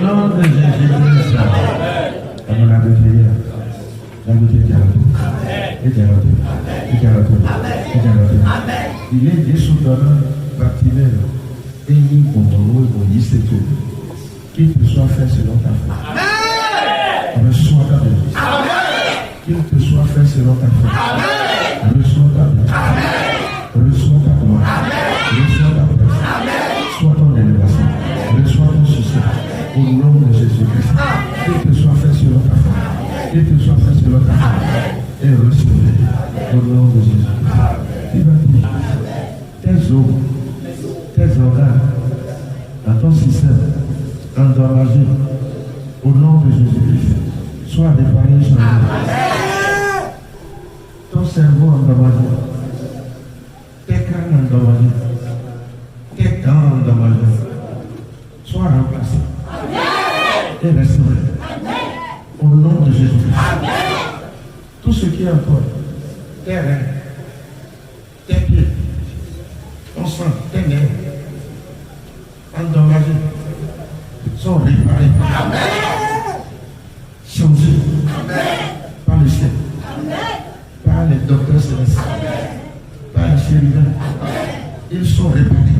nom de Jésus-Christ. On a veillé. Il est des soudains bâtiments et il qu'il te soit fait selon ta foi. Reçois ta bénédiction. Qu'il te soit fait selon ta foi. Reçois ta bénédiction. Reçois ta gloire. Reçois ta presse. Sois ton élévation. Reçois ton succès. Au nom de Jésus-Christ. Qu'il te soit fait selon ta foi. Qu'il te soit fait selon ta foi. Et recevez au nom de Jésus-Christ. Il va dire, tes os, tes organes, dans ton système endommagé, au nom de Jésus-Christ, sois réparé, changé. Ton cerveau endommagé, tes crânes endommagés, tes dents endommagées, sois remplacé et restauré. Au nom de Jésus-Christ. Tout ce qui est en toi, tes reins, tes pieds, ton sang, tes nerfs, endommagés, sont réparés. Changés par le ciel, par les docteurs célestes, par les chérubins. Ils sont réparés.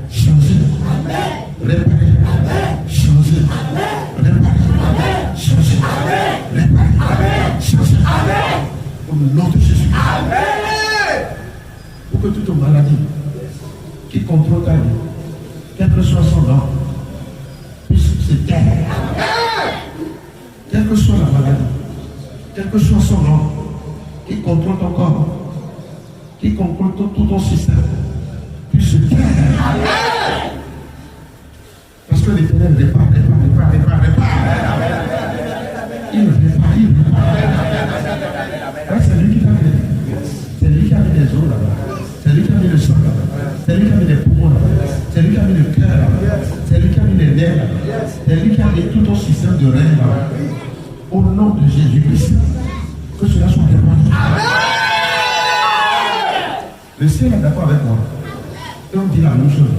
Changés, réparés, changés, réparés, changés, réparés, changés. Au nom de Jésus. Pour que toute maladie qui contrôle ta vie, quel que soit son nom, puisse se taire. Quelle que soit la maladie, quel que soit son nom, qui contrôle ton corps, qui contrôle tout ton système, puisse se taire. Parce que l'Éternel répare. Il répare. C'est lui qui t'a créé. C'est lui qui a mis les os là-bas. C'est lui qui a mis le sang là-bas. C'est lui qui a mis les poumons là-bas. C'est lui qui a mis le cœur là-bas. C'est lui qui a mis les nerfs là-bas. C'est lui qui a mis tout ton système de rein là-bas. Au nom de Jésus-Christ, que cela soit répandu. Le ciel est d'accord avec moi. Et on dit la même chose.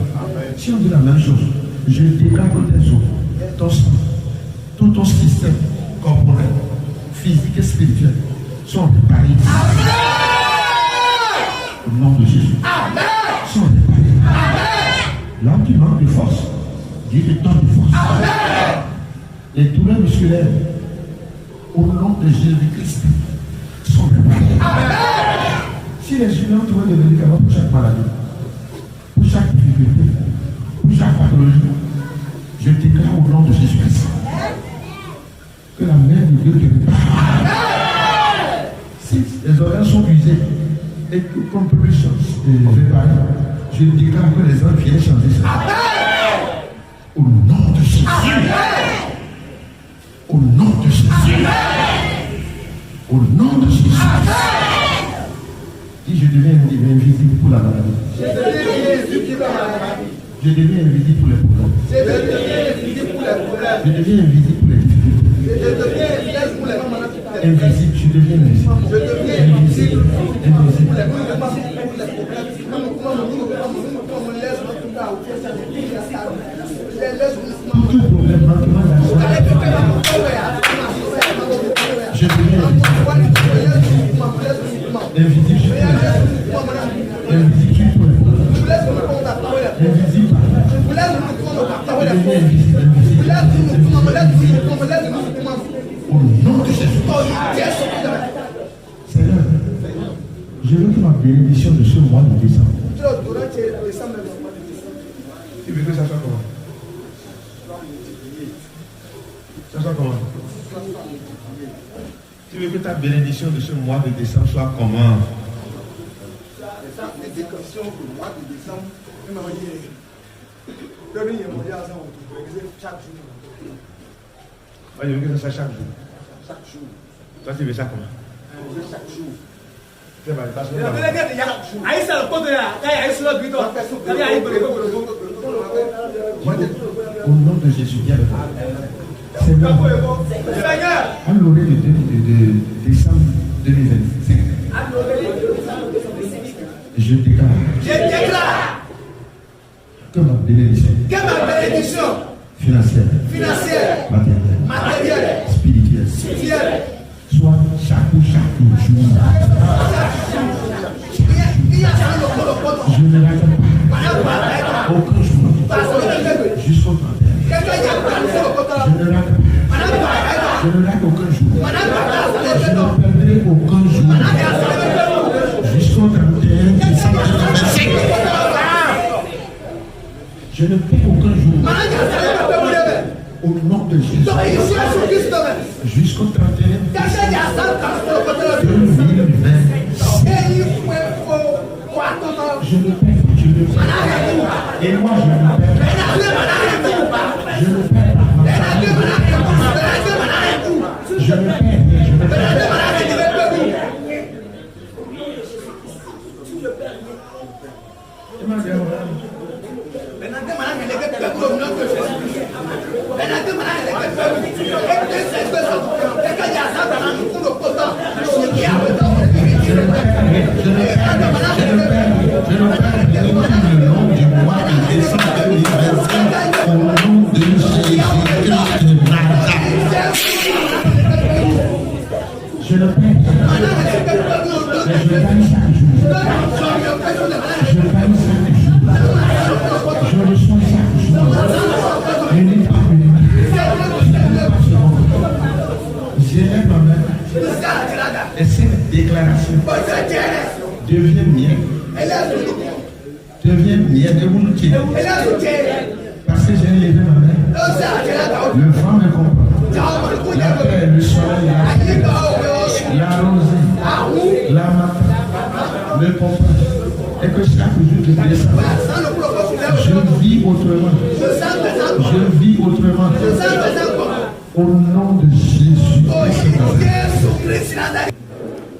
Si on dit la même chose, je déclare que tes os, ton sang, tout ton système corporel, physique et spirituel sont réparés. Au nom de Jésus. Sont réparés. Là où tu manques de force, Dieu te donne de force. Les douleurs musculaires, au nom de Jésus-Christ, sont réparées. Si les humains trouvent des médicaments pour chaque maladie, pour chaque difficulté, pour chaque pathologie, je déclare au nom de Jésus-Christ que la main de Dieu te répare. Si les organes sont usés et qu'on ne peut plus réparer, je déclare que les hommes viennent changer ça. Au nom de Jésus. Au nom de Jésus. Au nom de Jésus. Si je deviens invisible pour la maladie. Je deviens invisible pour les problèmes. Je deviens invisible pour les difficultés. Invisible, je deviens invisible. Invisible. Tout problème, manquement d'argent. Je deviens invisible. Invisible, je deviens invisible. Invisible. Au nom de Jésus. Seigneur, je veux que ma bénédiction de ce mois de décembre. Tu veux que ça soit comment? Ça soit comment? Tu veux que ta bénédiction de ce mois de décembre soit comment? La bénédiction du mois de décembre, chaque jour. Je veux que ça soit chaque jour. Chaque jour. Toi, tu veux ça comment? Chaque jour. C'est pas parce que. Au nom de Jésus, viens avec moi. Seigneur, à l'orée de décembre 2025, je déclare que ma bénédiction financière, matérielle, spirituelle, soit chaque jour. Je ne rate pas aucun jour jusqu'au 31. Je ne rate aucun jour. Je ne perdrai aucun jour jusqu'au 31 décembre. Je ne perds aucun jour. Au nom de Jésus. Jusqu'au 31 2020. Je ne perds. Et moi je ne perds. Je ne perds. Je ne perds. Et cette déclaration devient mienne. Devient mienne et vous nous tirez. Parce que j'ai levé ma main. Le vent me comprend. La terre, le soleil, la rosée, la matin me comprend. Et que chaque jour je descends. Je vis autrement. Je vis autrement. Au nom de Jésus.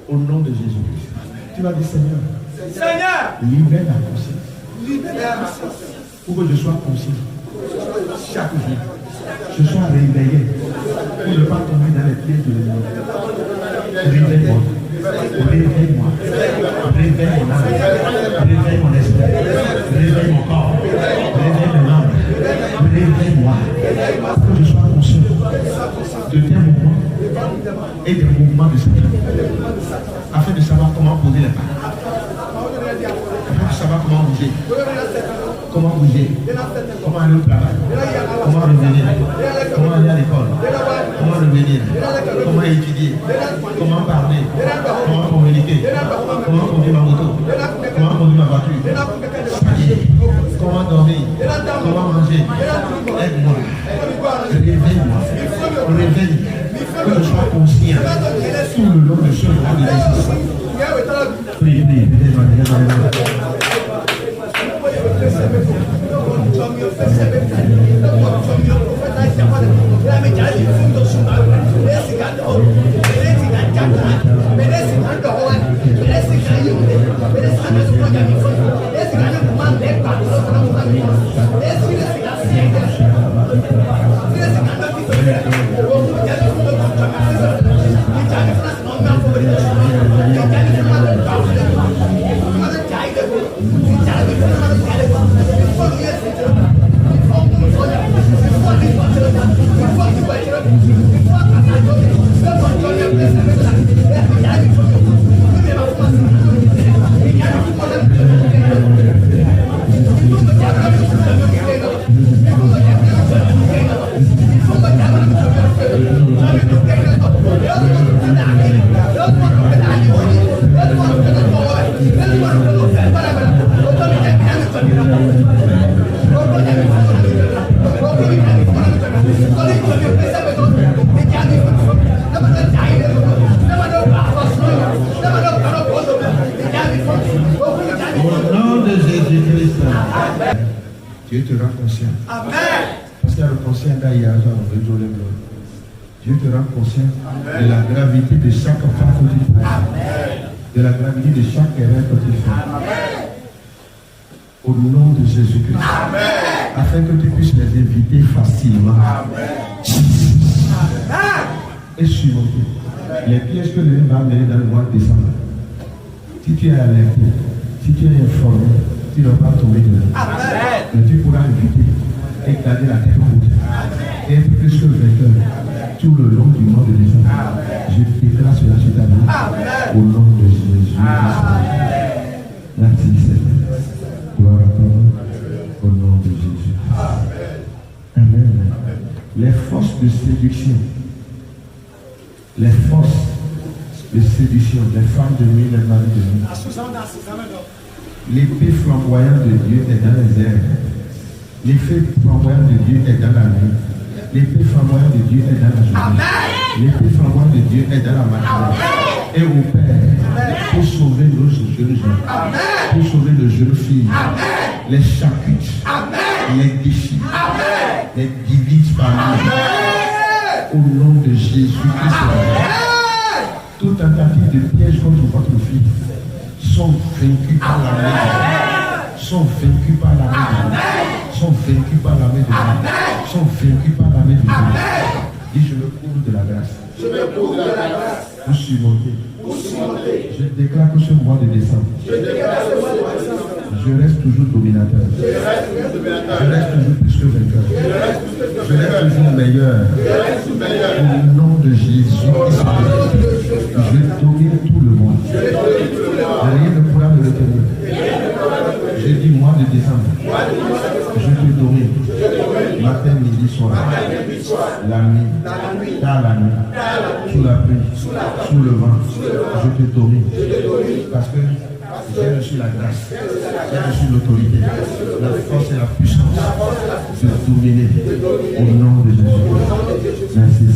Au nom de Jésus. Tu vas dire Seigneur, libère ma conscience. Pour que je sois conscient. Chaque jour, je sois réveillé. Pour ne pas tomber dans les pieds de l'ennemi. Réveille-moi. Réveille-moi. Réveille mon âme. Réveille mon esprit. Réveille mon corps. Réveille mes membres. Réveille-moi. Pour que je sois conscient de tes mouvements et des mouvements de Satan. Afin de savoir comment poser les pas. Afin de savoir comment bouger. Comment bouger. Comment aller au travail. Comment revenir. Comment aller à l'école. Comment revenir. Comment étudier. Comment parler. Comment communiquer. Comment conduire ma moto. Comment conduire ma voiture. Comment dormir. Comment manger. Aide-moi. Réveille-moi. Réveille. Que je sois conscient tout le long de ce moment de l'existence. Priez, priez, Dieu te rend conscient. Amen. Parce qu'il y a le conscient d'ailleurs, Dieu te rend conscient de la gravité de chaque pas que tu fais. De la gravité de chaque erreur que tu fais. Amen. Au nom de Jésus-Christ. Amen. Afin que tu puisses les éviter facilement. Amen. Et surmonter les pièges que l'ennemi va amener dans le mois de décembre. Si tu es alerté, si tu es informé, tu ne vas pas tomber dedans. Mais tu pourras éviter et garder la tête haute. Et être plus que vainqueur tout le long du mois de décembre. Je déclare cela sur ta vie. Au nom de Jésus. Merci Seigneur. Gloire à toi. Au nom de Jésus. Amen. Les forces de séduction. Les forces de séduction. Les femmes de nuit, les maris de nuit. L'épée flamboyante de Dieu est dans les airs. L'épée flamboyante de Dieu est dans la nuit. L'épée flamboyante de Dieu est dans la journée. L'épée flamboyante de Dieu est dans la matinée. Et au Père, pour sauver nos jeunes gens, pour sauver nos jeunes filles, les charcutes, les déchets, les divises parmi nous. Au nom de Jésus-Christ, toute tentative de piège contre votre fille sont vaincus par la main de Dieu. Sont vaincus par la main de Dieu. Sont vaincus par la main de Dieu. Sont vaincus par la main de Dieu. Dis, je me couvre de la grâce. Je me couvre de la grâce. Pour surmonter. Pour surmonter. Je déclare que ce mois de décembre, Je déclare ce mois de décembre. je reste toujours dominateur. Je reste toujours dominateur. Je reste toujours plus que vainqueur. Je reste plus que Je reste toujours meilleur. Je reste meilleur. Au nom de Jésus, je domine tout le monde. Rien ne pourra me retenir. Je dis mois de décembre. Je te domine. Matin, midi, soir. La nuit. Dans la nuit. Sous la pluie. Sous le vent. Je te domine. Parce que j'ai reçu la grâce. J'ai reçu l'autorité. La force et la puissance de dominer. Au nom de Jésus. Merci.